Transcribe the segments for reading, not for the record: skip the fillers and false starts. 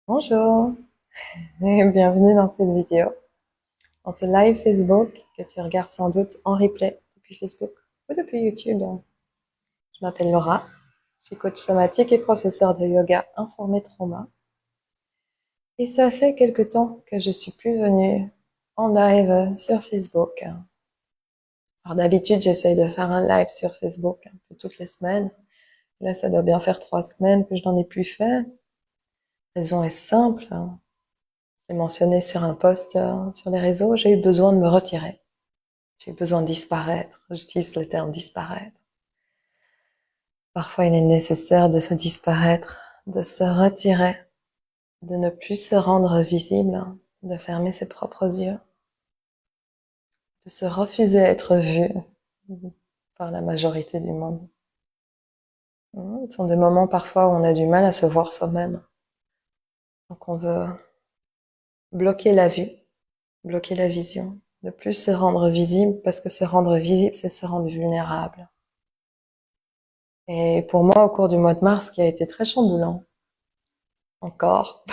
Bonjour et bienvenue dans cette vidéo, dans ce live Facebook que tu regardes sans doute en replay depuis Facebook ou depuis YouTube. Je m'appelle Laura, je suis coach somatique et professeure de yoga informé trauma. Et ça fait quelque temps que je suis plus venue en live sur Facebook. Alors d'habitude, j'essaye de faire un live sur Facebook un peu toutes les semaines. Là, ça doit bien faire 3 semaines que je n'en ai plus fait. La raison est simple. J'ai mentionné sur un post sur les réseaux, j'ai eu besoin de me retirer. J'ai eu besoin de disparaître. J'utilise le terme disparaître. Parfois, il est nécessaire de se disparaître, de se retirer, de ne plus se rendre visible, de fermer ses propres yeux, de se refuser à être vu par la majorité du monde. Ce sont des moments parfois où on a du mal à se voir soi-même. Donc on veut bloquer la vue, bloquer la vision, ne plus se rendre visible parce que se rendre visible, c'est se rendre vulnérable. Et pour moi, au cours du mois de mars, qui a été très chamboulant, encore,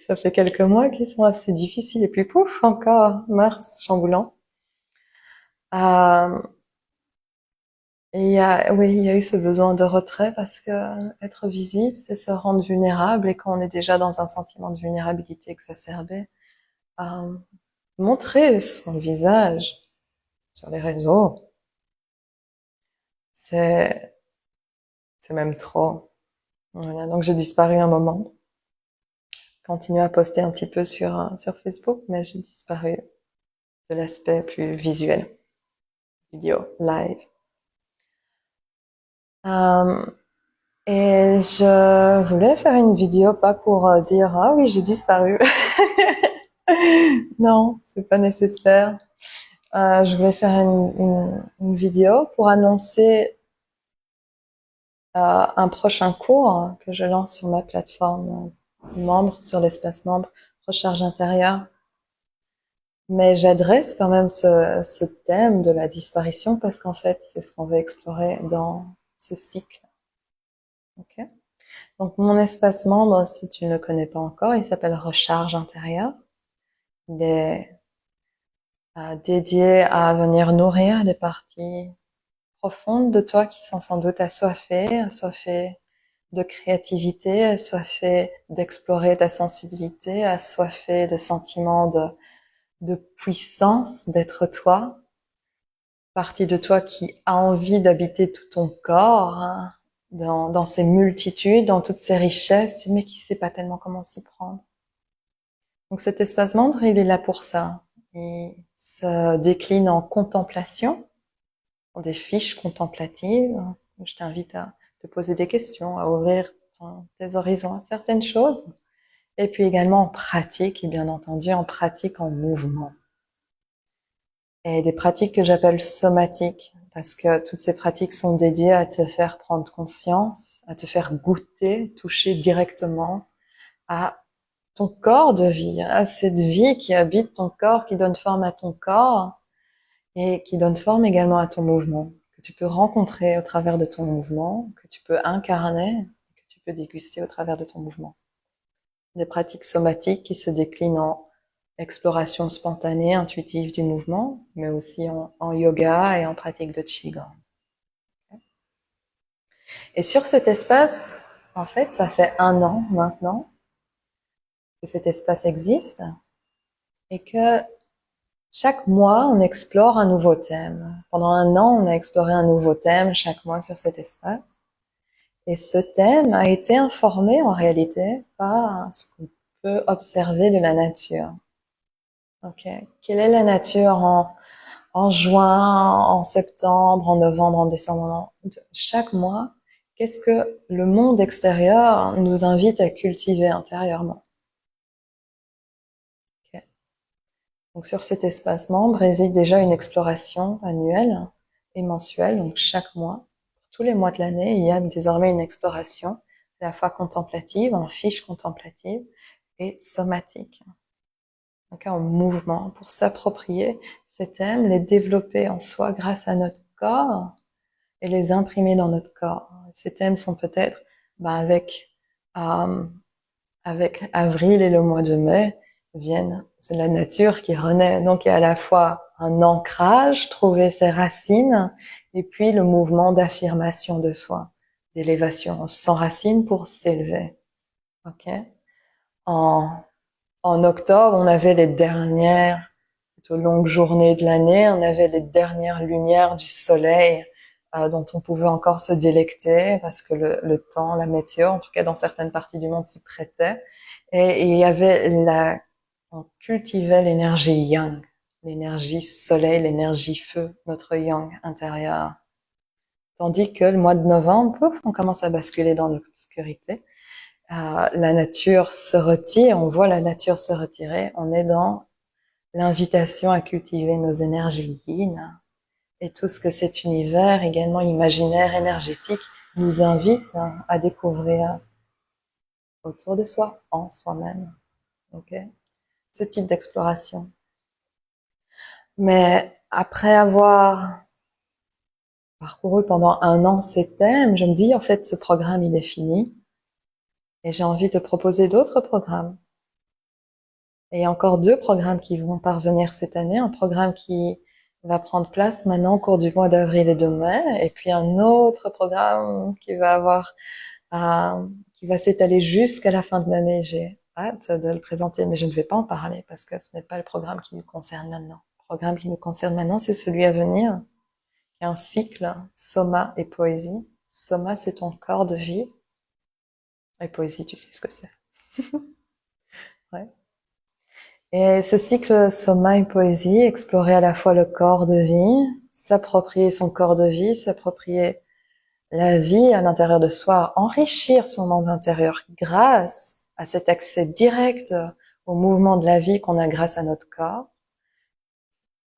ça fait quelques mois qui sont assez difficiles et puis pouf, encore, mars, chamboulant. Euh, oui, il y a eu ce besoin de retrait parce que être visible, c'est se rendre vulnérable et quand on est déjà dans un sentiment de vulnérabilité exacerbé, euh, montrer son visage sur les réseaux, c'est, c'est même trop. Voilà, donc j'ai disparu un moment, continué à poster un petit peu sur Facebook, mais j'ai disparu de l'aspect plus visuel, vidéo, live. Euh, et je voulais faire une vidéo pas pour dire ah oui j'ai disparu. Non, c'est pas nécessaire. Je voulais faire une vidéo pour annoncer un prochain cours que je lance sur ma plateforme membre, sur l'espace membre, recharge intérieure. Mais j'adresse quand même ce thème de la disparition parce qu'en fait, c'est ce qu'on va explorer dans ce cycle. Okay. Donc, mon espace membre, si tu ne le connais pas encore, il s'appelle Recharge intérieure. Il est dédié à venir nourrir des parties profondes de toi qui sont sans doute assoiffées de créativité, assoiffées d'explorer ta sensibilité, assoiffées de sentiments de puissance, d'être toi. Partie de toi qui a envie d'habiter tout ton corps, hein, dans ses multitudes, dans toutes ses richesses, mais qui sait pas tellement comment s'y prendre. Donc cet espace membre, il est là pour ça. Il se décline en contemplation, en des fiches contemplatives. Je t'invite à te poser des questions, à ouvrir tes horizons à certaines choses. Et puis également en pratique, et bien entendu en pratique en mouvement. Et des pratiques que j'appelle somatiques, parce que toutes ces pratiques sont dédiées à te faire prendre conscience, à te faire goûter, toucher directement à ton corps de vie, à cette vie qui habite ton corps, qui donne forme à ton corps et qui donne forme également à ton mouvement, que tu peux rencontrer au travers de ton mouvement, que tu peux incarner, que tu peux déguster au travers de ton mouvement. Des pratiques somatiques qui se déclinent en exploration spontanée, intuitive du mouvement, mais aussi en yoga et en pratique de Qigong. Et sur cet espace, en fait, ça fait 1 an maintenant que cet espace existe et que chaque mois, on explore un nouveau thème. Pendant 1 an, on a exploré un nouveau thème chaque mois sur cet espace. Et ce thème a été informé en réalité par ce qu'on peut observer de la nature. Okay. Quelle est la nature en juin, en septembre, en novembre, en décembre, chaque mois? Qu'est-ce que le monde extérieur nous invite à cultiver intérieurement? Okay. Donc sur cet espace membre réside déjà une exploration annuelle et mensuelle, donc chaque mois. Tous les mois de l'année, il y a désormais une exploration, à la fois contemplative, en fiche contemplative, et somatique. Donc en mouvement, pour s'approprier ces thèmes, les développer en soi grâce à notre corps et les imprimer dans notre corps. Ces thèmes sont peut-être avec avec avril et le mois de mai viennent, c'est la nature qui renaît. Donc il y a à la fois un ancrage, trouver ses racines, et puis le mouvement d'affirmation de soi, d'élévation. On s'enracine pour s'élever. Ok. En, en octobre, on avait les dernières plutôt longues journées de l'année, on avait les dernières lumières du soleil dont on pouvait encore se délecter parce que le temps, la météo, en tout cas dans certaines parties du monde, s'y prêtait. Et il y avait on cultivait l'énergie yang, l'énergie soleil, l'énergie feu, notre yang intérieur. Tandis que le mois de novembre, pouf, on commence à basculer dans l'obscurité. La nature se retire, on voit la nature se retirer, on est dans l'invitation à cultiver nos énergies yin et tout ce que cet univers également imaginaire, énergétique, nous invite à découvrir autour de soi, en soi-même. Okay, ce type d'exploration. Mais après avoir parcouru pendant 1 an ces thèmes, je me dis en fait ce programme il est fini et j'ai envie de proposer d'autres programmes. Et il y a encore 2 programmes qui vont parvenir cette année. Un programme qui va prendre place maintenant au cours du mois d'avril et de mai. Et puis un autre programme qui va s'étaler jusqu'à la fin de l'année. J'ai hâte de le présenter, mais je ne vais pas en parler parce que ce n'est pas le programme qui nous concerne maintenant. Le programme qui nous concerne maintenant, c'est celui à venir. Il y a un cycle, Soma et Poésie. Soma, c'est ton corps de vie. Et Poésie, tu sais ce que c'est. Ouais. Et ce cycle Soma et Poésie, explorer à la fois le corps de vie, s'approprier son corps de vie, s'approprier la vie à l'intérieur de soi, enrichir son monde intérieur grâce à cet accès direct au mouvement de la vie qu'on a grâce à notre corps,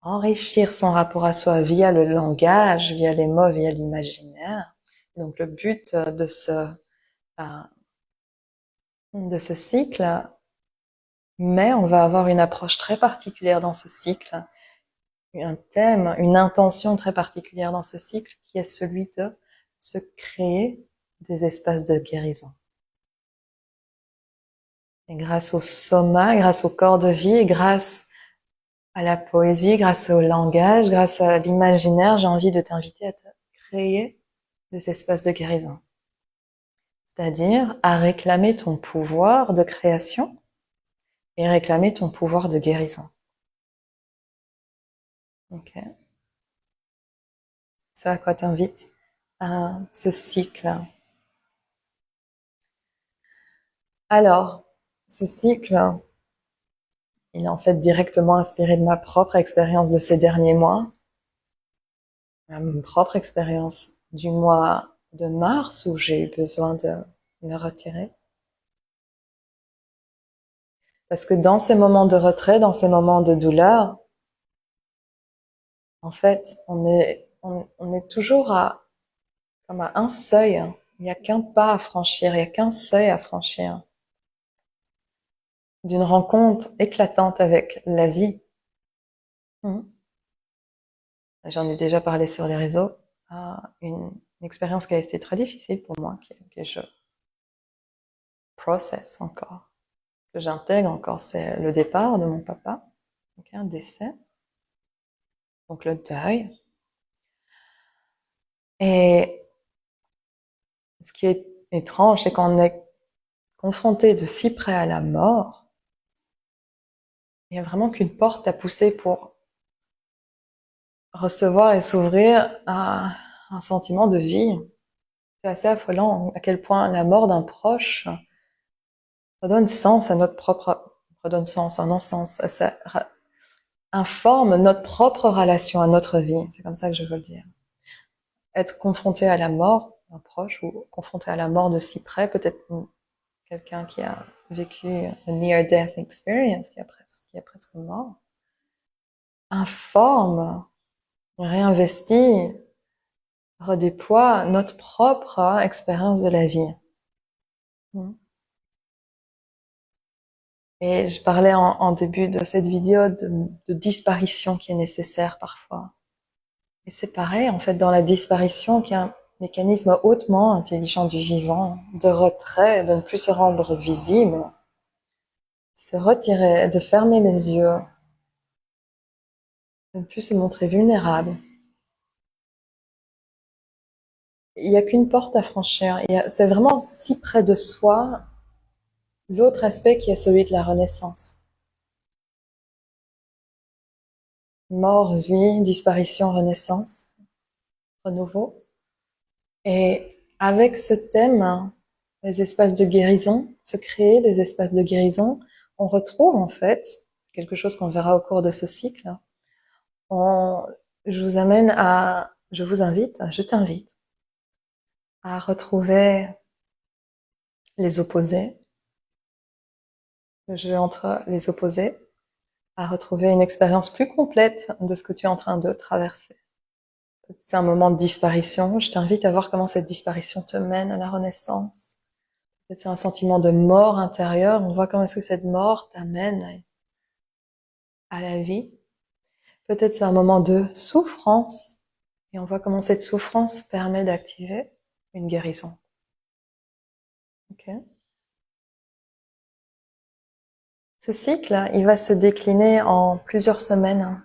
enrichir son rapport à soi via le langage, via les mots, via l'imaginaire. Donc le but de ce cycle, mais on va avoir une approche très particulière dans ce cycle, un thème, une intention très particulière dans ce cycle qui est celui de se créer des espaces de guérison. Et grâce au soma, grâce au corps de vie, et grâce à la poésie, grâce au langage, grâce à l'imaginaire, j'ai envie de t'inviter à te créer des espaces de guérison. C'est-à-dire à réclamer ton pouvoir de création et réclamer ton pouvoir de guérison. Ok. C'est à quoi t'invite à ce cycle. Alors, ce cycle, il est en fait directement inspiré de ma propre expérience de ces derniers mois, ma propre expérience du mois de mars où j'ai eu besoin de me retirer. Parce que dans ces moments de retrait, dans ces moments de douleur, en fait, on est toujours comme à un seuil. Il n'y a qu'un pas à franchir, il n'y a qu'un seuil à franchir. D'une rencontre éclatante avec la vie. J'en ai déjà parlé sur les réseaux. Une expérience qui a été très difficile pour moi, que je process encore, que j'intègre encore, c'est le départ de mon papa, donc un décès, donc le deuil. Et ce qui est étrange, c'est qu'on est confronté de si près à la mort, il n'y a vraiment qu'une porte à pousser pour recevoir et s'ouvrir à un sentiment de vie. C'est assez affolant à quel point la mort d'un proche redonne sens à notre propre, redonne sens, un non-sens, ça informe notre propre relation à notre vie. C'est comme ça que je veux le dire. Être confronté à la mort d'un proche ou confronté à la mort de si près, peut-être quelqu'un qui a vécu a near-death experience, qui est presque mort, informe, réinvestit, redéploie notre propre expérience de la vie. Et je parlais en début de cette vidéo de disparition qui est nécessaire parfois. Et c'est pareil, en fait, dans la disparition, qu'il y a un mécanisme hautement intelligent du vivant, de retrait, de ne plus se rendre visible, se retirer, de fermer les yeux, de ne plus se montrer vulnérable. Il n'y a qu'une porte à franchir. C'est vraiment si près de soi l'autre aspect qui est celui de la renaissance. Mort, vie, disparition, renaissance, renouveau. Et avec ce thème, les espaces de guérison, se créer des espaces de guérison, on retrouve en fait quelque chose qu'on verra au cours de ce cycle. On, je vous amène à, je vous invite, je t'invite à retrouver les opposés, le jeu entre les opposés, à retrouver une expérience plus complète de ce que tu es en train de traverser. C'est un moment de disparition. Je t'invite à voir comment cette disparition te mène à la renaissance. C'est un sentiment de mort intérieure. On voit comment est-ce que cette mort t'amène à la vie. Peut-être c'est un moment de souffrance. Et on voit comment cette souffrance permet d'activer une guérison. Ok. Ce cycle, il va se décliner en plusieurs semaines.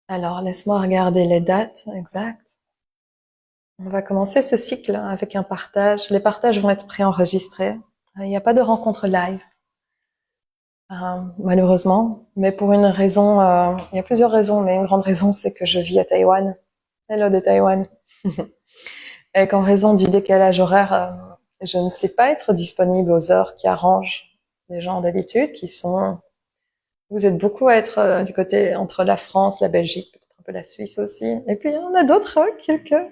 Alors, laisse-moi regarder les dates exactes. On va commencer ce cycle avec un partage. Les partages vont être préenregistrés. Il n'y a pas de rencontre live, malheureusement. Mais pour une raison, il y a plusieurs raisons, mais une grande raison, c'est que je vis à Taïwan. Hello de Taïwan. Et qu'en raison du décalage horaire, je ne sais pas être disponible aux heures qui arrangent les gens d'habitude, qui sont... Vous êtes beaucoup à être du côté entre la France, la Belgique, peut-être un peu la Suisse aussi. Et puis, on a d'autres, quelques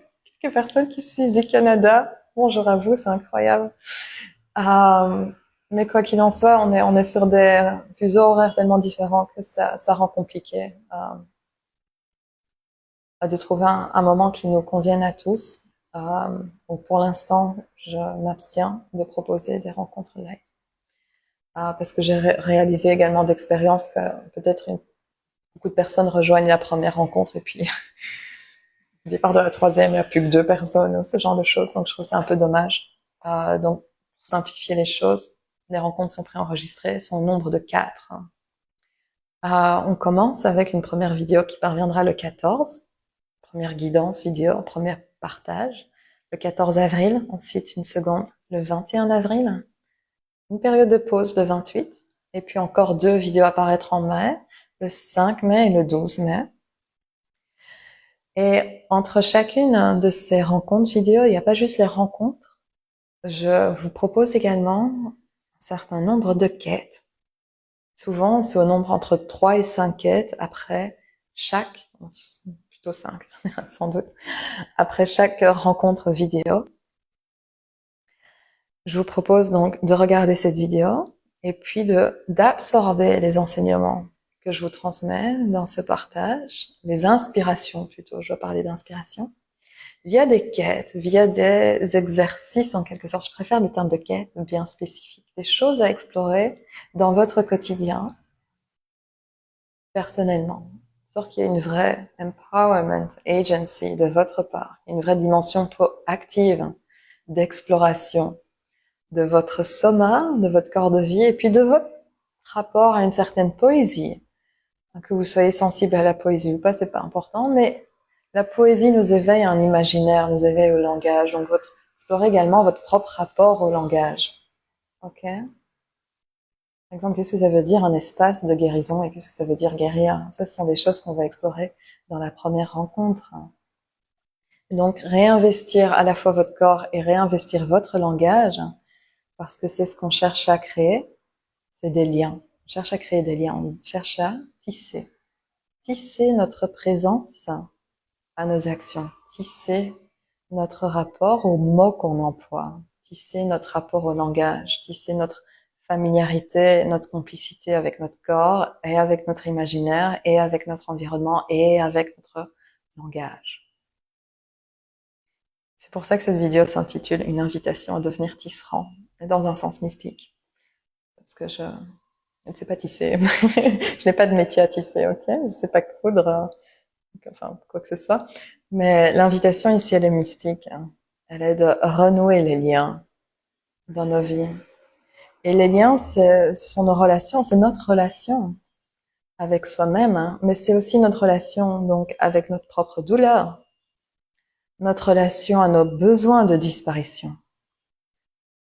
personnes qui suivent du Canada. Bonjour à vous, c'est incroyable. Euh, mais quoi qu'il en soit, on est sur des fuseaux horaires tellement différents que ça rend compliqué de trouver un moment qui nous convienne à tous. Donc pour l'instant, je m'abstiens de proposer des rencontres live. Parce que j'ai réalisé également d'expérience que peut-être beaucoup de personnes rejoignent la première rencontre et puis au départ de la troisième, il n'y a plus que 2 personnes ou ce genre de choses. Donc je trouve ça un peu dommage. Donc pour simplifier les choses, les rencontres sont préenregistrées, sont au nombre de 4. On commence avec une première vidéo qui parviendra le 14. Première guidance vidéo, premier partage. Le 14 avril, ensuite une seconde le 21 avril. Une période de pause le 28. Et puis encore 2 vidéos à apparaître en mai, le 5 mai et le 12 mai. Et entre chacune de ces rencontres vidéo, il n'y a pas juste les rencontres. Je vous propose également un certain nombre de quêtes. Souvent, c'est au nombre entre 3 et 5 quêtes après chaque, plutôt 5, sans doute, après chaque rencontre vidéo. Je vous propose donc de regarder cette vidéo et puis d'absorber les enseignements que je vous transmets dans ce partage, les inspirations plutôt, je vais parler d'inspiration, via des quêtes, via des exercices en quelque sorte. Je préfère le terme de quête bien spécifique, des choses à explorer dans votre quotidien, personnellement. De sorte qu'il y a une vraie empowerment agency de votre part, une vraie dimension proactive d'exploration de votre soma, de votre corps de vie, et puis de votre rapport à une certaine poésie. Que vous soyez sensible à la poésie ou pas, c'est pas important, mais la poésie nous éveille à un imaginaire, nous éveille au langage. Donc, explorez également votre propre rapport au langage. Ok? Par exemple, qu'est-ce que ça veut dire un espace de guérison et qu'est-ce que ça veut dire guérir? Ça, ce sont des choses qu'on va explorer dans la première rencontre. Donc, réinvestir à la fois votre corps et réinvestir votre langage, parce que c'est ce qu'on cherche à créer, c'est des liens. On cherche à créer des liens, on cherche à tisser. Tisser notre présence à nos actions, tisser notre rapport aux mots qu'on emploie, tisser notre rapport au langage, tisser notre familiarité, notre complicité avec notre corps et avec notre imaginaire et avec notre environnement et avec notre langage. C'est pour ça que cette vidéo s'intitule Une invitation à devenir tisserand, dans un sens mystique. Parce que je ne sais pas tisser. Je n'ai pas de métier à tisser, ok? Je ne sais pas coudre, enfin, quoi que ce soit. Mais l'invitation ici, elle est mystique. Elle est de renouer les liens dans nos vies. Et les liens, ce sont nos relations, c'est notre relation avec soi-même, hein, mais c'est aussi notre relation donc avec notre propre douleur, notre relation à nos besoins de disparition.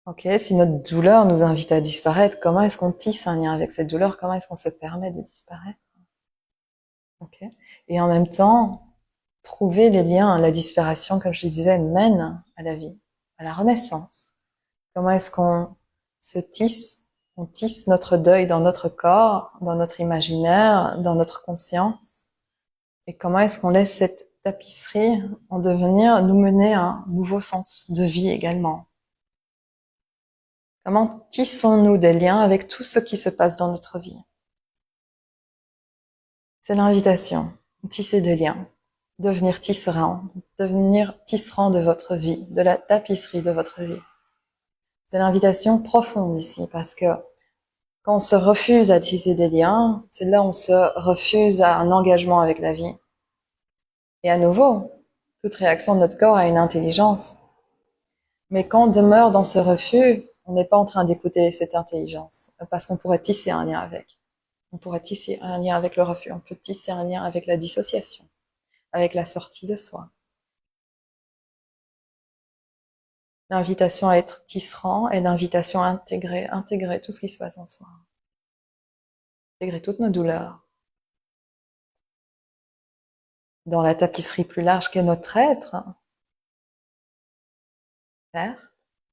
Ok, si notre douleur nous invite à disparaître, comment est-ce qu'on tisse un lien avec cette douleur? Comment est-ce qu'on se permet de disparaître? Ok, et en même temps, trouver les liens, la disparition, comme je le disais, mène à la vie, à la renaissance. Comment est-ce qu'on se tisse, on tisse notre deuil dans notre corps, dans notre imaginaire, dans notre conscience? Et comment est-ce qu'on laisse cette tapisserie en devenir, nous mener à un nouveau sens de vie également? Comment tissons-nous des liens avec tout ce qui se passe dans notre vie? C'est l'invitation, tisser des liens, devenir tisserand de votre vie, de la tapisserie de votre vie. C'est l'invitation profonde ici, parce que quand on se refuse à tisser des liens, c'est là où on se refuse à un engagement avec la vie. Et à nouveau, toute réaction de notre corps a une intelligence. Mais quand on demeure dans ce refus, on n'est pas en train d'écouter cette intelligence, parce qu'on pourrait tisser un lien avec. On pourrait tisser un lien avec le refus, on peut tisser un lien avec la dissociation, avec la sortie de soi. L'invitation à être tisserand est l'invitation à intégrer tout ce qui se passe en soi. Intégrer toutes nos douleurs. Dans la tapisserie plus large qu'est notre être, certes.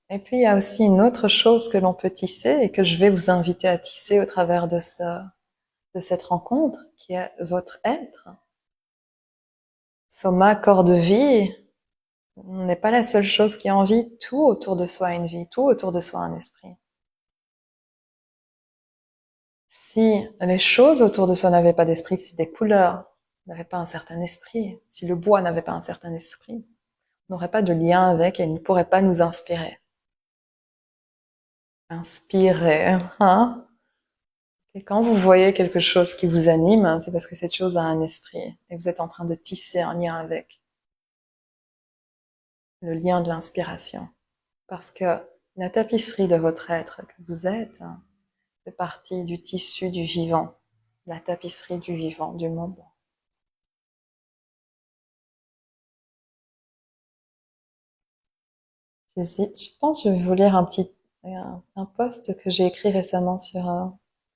Et puis il y a aussi une autre chose que l'on peut tisser et que je vais vous inviter à tisser au travers de cette rencontre, qui est votre être. Soma, corps de vie, n'est pas la seule chose qui a envie. Tout autour de soi a une vie, tout autour de soi a un esprit. Si les choses autour de soi n'avaient pas d'esprit, si des couleurs n'avaient pas un certain esprit, si le bois n'avait pas un certain esprit, on n'aurait pas de lien avec et il ne pourrait pas nous inspirer. Inspirer, hein? Et quand vous voyez quelque chose qui vous anime, c'est parce que cette chose a un esprit et vous êtes en train de tisser un lien avec. Le lien de l'inspiration. Parce que la tapisserie de votre être que vous êtes fait partie du tissu du vivant, la tapisserie du vivant, du monde. Je pense que je vais vous lire un post que j'ai écrit récemment sur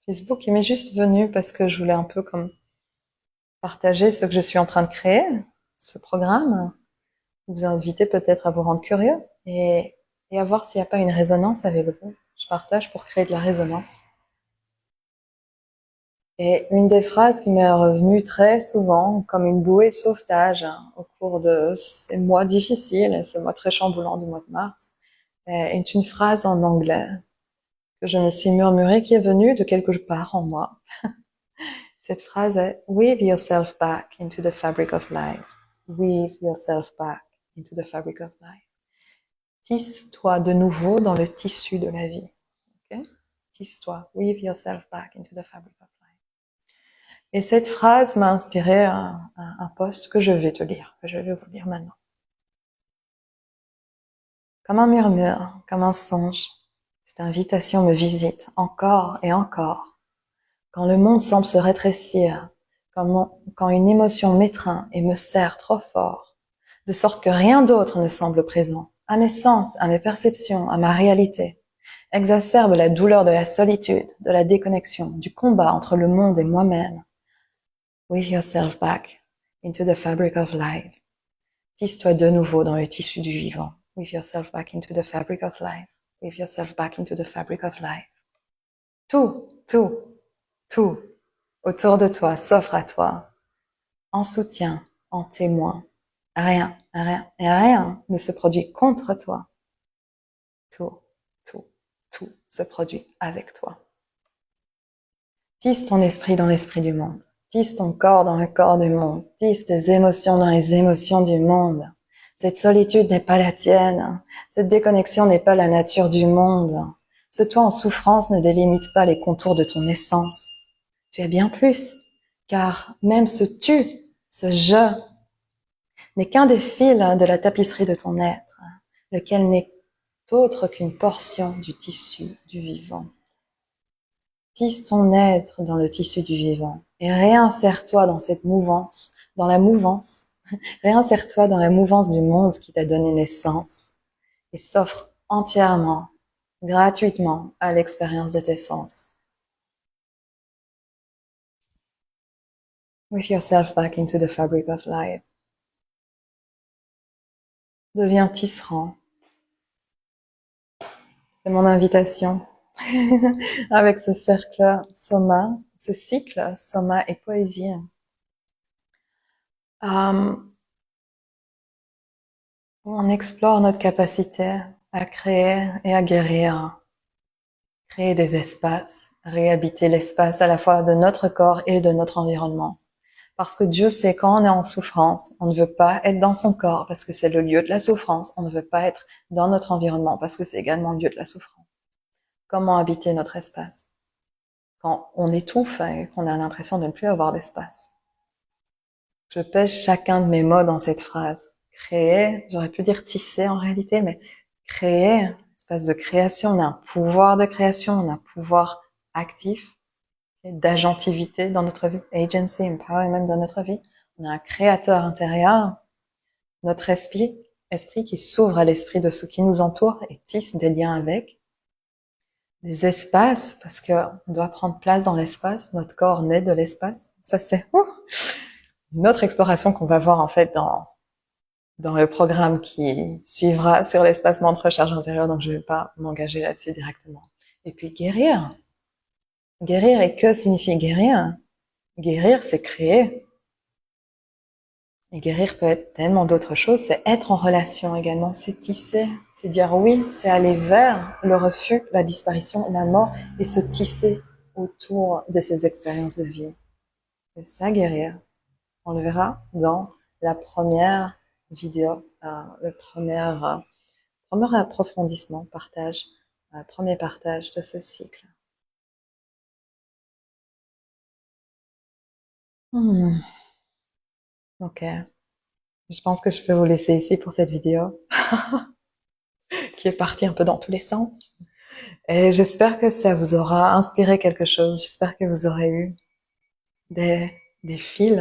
Facebook. Il m'est juste venu parce que je voulais un peu comme partager ce que je suis en train de créer, ce programme, vous inviter peut-être à vous rendre curieux et à voir s'il n'y a pas une résonance avec vous. Je partage pour créer de la résonance. Et une des phrases qui m'est revenue très souvent, comme une bouée de sauvetage au cours de ces mois difficiles, ce mois très chamboulant du mois de mars, est une phrase en anglais que je me suis murmurée, qui est venue de quelque part en moi. Cette phrase est "Weave yourself back into the fabric of life. Weave yourself back into the fabric of life." Tisse-toi de nouveau dans le tissu de la vie. Okay? Tisse-toi. Weave yourself back into the fabric of life. Et cette phrase m'a inspiré un post que je vais te lire, que je vais vous lire maintenant. Comme un murmure, comme un songe, cette invitation me visite encore et encore. Quand le monde semble se rétrécir, quand une émotion m'étreint et me serre trop fort, de sorte que rien d'autre ne semble présent, à mes sens, à mes perceptions, à ma réalité, exacerbe la douleur de la solitude, de la déconnexion, du combat entre le monde et moi-même. Weave yourself back into the fabric of life. Tisse-toi de nouveau dans le tissu du vivant. Weave yourself back into the fabric of life. Weave yourself back into the fabric of life. Tout autour de toi s'offre à toi, en soutien, en témoin. Rien ne se produit contre toi. Tout se produit avec toi. Tisse ton esprit dans l'esprit du monde. Tisse ton corps dans le corps du monde. Tisse tes émotions dans les émotions du monde. Cette solitude n'est pas la tienne. Cette déconnexion n'est pas la nature du monde. Ce toi en souffrance ne délimite pas les contours de ton essence. Tu es bien plus, car même ce tu, ce je, n'est qu'un des fils de la tapisserie de ton être, lequel n'est autre qu'une portion du tissu du vivant. Tisse ton être dans le tissu du vivant et réinsère-toi dans cette mouvance, dans la mouvance. Réinsère-toi dans la mouvance du monde qui t'a donné naissance et s'offre entièrement, gratuitement à l'expérience de tes sens. With yourself back into the fabric of life. Deviens tisserand. C'est mon invitation. Avec ce cercle soma, ce cycle soma et poésie. On explore notre capacité à créer et à guérir. Créer des espaces, réhabiter l'espace à la fois de notre corps et de notre environnement. Parce que Dieu sait quand on est en souffrance, on ne veut pas être dans son corps parce que c'est le lieu de la souffrance. On ne veut pas être dans notre environnement parce que c'est également le lieu de la souffrance. Comment habiter notre espace quand on étouffe et qu'on a l'impression de ne plus avoir d'espace? Je pèse chacun de mes mots dans cette phrase. Créer, j'aurais pu dire tisser en réalité, mais créer, espace de création, on a un pouvoir de création, on a un pouvoir actif, d'agentivité dans notre vie, agency, empowerment dans notre vie. On a un créateur intérieur, notre esprit qui s'ouvre à l'esprit de ce qui nous entoure et tisse des liens avec. Des espaces, parce que on doit prendre place dans l'espace, notre corps naît de l'espace. Ça c'est une autre exploration qu'on va voir en fait dans le programme qui suivra sur l'espacement de recharge intérieure, donc je ne vais pas m'engager là-dessus directement. Et puis guérir. Guérir, et que signifie guérir? Guérir, c'est créer. Et guérir peut être tellement d'autres choses, c'est être en relation également, c'est tisser, c'est dire oui, c'est aller vers le refus, la disparition, la mort, et se tisser autour de ces expériences de vie. C'est ça guérir. On le verra dans la première vidéo, le premier approfondissement, partage, premier partage de ce cycle. Ok. Je pense que je peux vous laisser ici pour cette vidéo, qui est partie un peu dans tous les sens. Et j'espère que ça vous aura inspiré quelque chose. J'espère que vous aurez eu des fils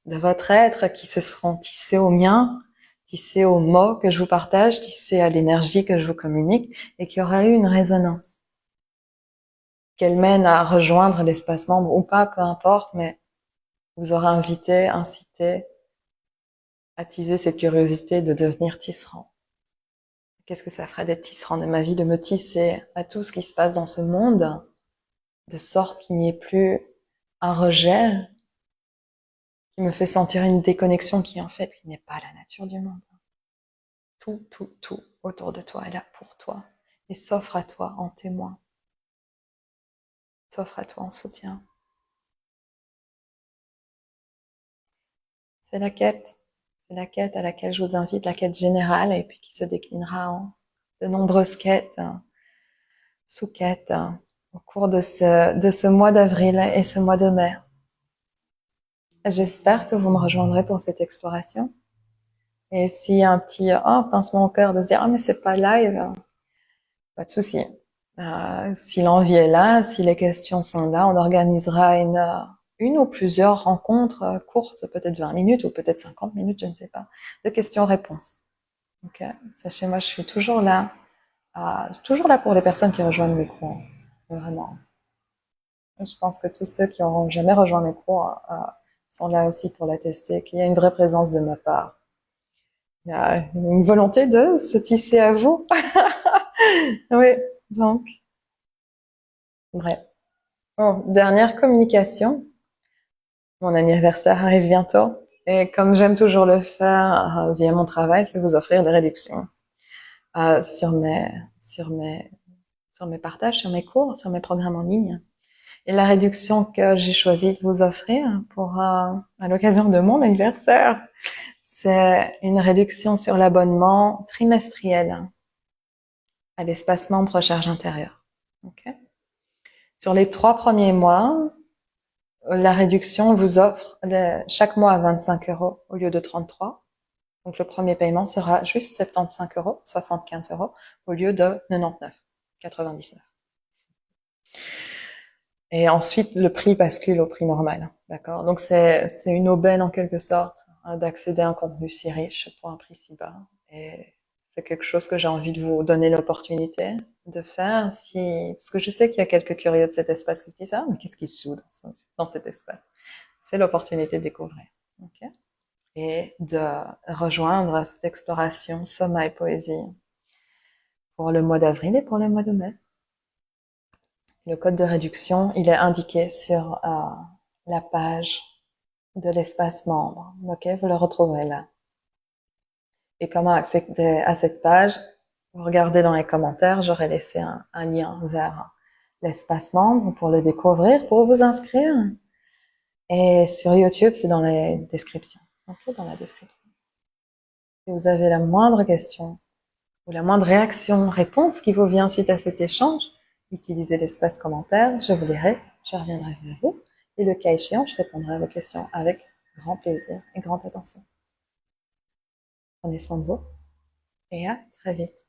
de votre être qui se seront tissés au mien, tissés aux mots que je vous partage, tissés à l'énergie que je vous communique et qui aura eu une résonance. Qu'elle mène à rejoindre l'espace membre ou pas, peu importe, mais vous aura invité, incité, attisé cette curiosité de devenir tisserand. Qu'est-ce que ça ferait d'être tisserand de ma vie, de me tisser à tout ce qui se passe dans ce monde, de sorte qu'il n'y ait plus un rejet qui me fait sentir une déconnexion qui en fait qui n'est pas la nature du monde. Tout autour de toi est là pour toi et s'offre à toi en témoin, s'offre à toi en soutien. C'est la quête à laquelle je vous invite, la quête générale et puis qui se déclinera en de nombreuses quêtes, sous-quêtes au cours de ce mois d'avril et ce mois de mai. J'espère que vous me rejoindrez pour cette exploration. Et s'il y a un petit pincement au cœur de se dire mais c'est pas live, pas de souci. Si l'envie est là, si les questions sont là, on organisera une ou plusieurs rencontres courtes, peut-être 20 minutes ou peut-être 50 minutes, je ne sais pas, de questions-réponses. Ok, sachez moi, je suis toujours là pour les personnes qui rejoignent mes cours, vraiment. Je pense que tous ceux qui n'auront jamais rejoint mes cours sont là aussi pour l'attester, qu'il y a une vraie présence de ma part. Il y a une volonté de se tisser à vous. Oui, donc, bref. Bon, dernière communication. Mon anniversaire arrive bientôt. Et comme j'aime toujours le faire via mon travail, c'est vous offrir des réductions sur mes partages, sur mes cours, sur mes programmes en ligne. Et la réduction que j'ai choisi de vous offrir pour à l'occasion de mon anniversaire, c'est une réduction sur l'abonnement trimestriel à l'espace membre recharge intérieure. Okay. Sur les 3 premiers mois, la réduction vous offre chaque mois à 25 € au lieu de 33. Donc le premier paiement sera juste 75 euros, 75 euros, au lieu de 99,99. Et ensuite, le prix bascule au prix normal. D'accord? Donc c'est une aubaine en quelque sorte d'accéder à un contenu si riche pour un prix si bas. Et c'est quelque chose que j'ai envie de vous donner l'opportunité de faire parce que je sais qu'il y a quelques curieux de cet espace qui se disent, ah, mais qu'est-ce qui se joue dans cet espace? C'est l'opportunité de découvrir. Ok. Et de rejoindre cette exploration Soma et poésie pour le mois d'avril et pour le mois de mai. Le code de réduction, il est indiqué sur la page de l'espace membre. Ok, vous le retrouverez là. Et comment accéder à cette page? Vous regardez dans les commentaires, j'aurai laissé un lien vers l'espace membre pour le découvrir, pour vous inscrire. Et sur YouTube, c'est dans les descriptions. Ok, dans la description. Si vous avez la moindre question ou la moindre réaction, réponse qui vous vient suite à cet échange, utilisez l'espace commentaire, je vous lirai, je reviendrai vers vous. Et le cas échéant, je répondrai à vos questions avec grand plaisir et grande attention. Prenez soin de vous et à très vite.